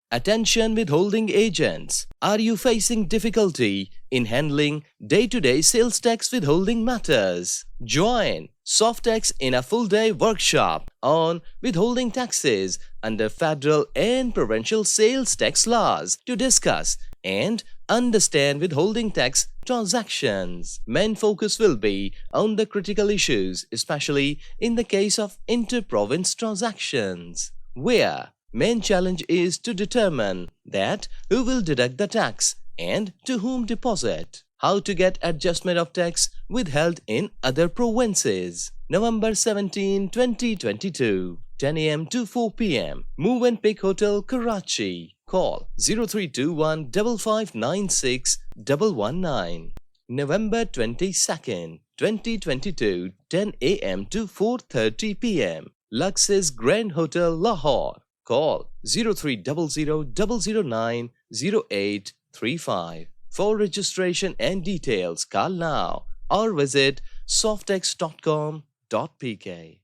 Attention withholding agents. Are you facing difficulty in handling day-to-day sales tax withholding matters? Join Softex in a full-day workshop on withholding taxes under federal and provincial sales tax laws to discuss and understand withholding tax transactions. Main focus will be on the critical issues, especially in the case of inter-province transactions, where main challenge is to determine that who will deduct the tax and to whom deposit. How to get adjustment of tax withheld in other provinces. November 17, 2022, 10 a.m. to 4 p.m. Movenpick Hotel, Karachi. Call 0321 5596 119. November 22nd, 2022, 10 a.m. to 4:30 p.m. Luxus Grand Hotel, Lahore. Call 0300 009 0835. For registration and details, call now or visit softex.com.pk.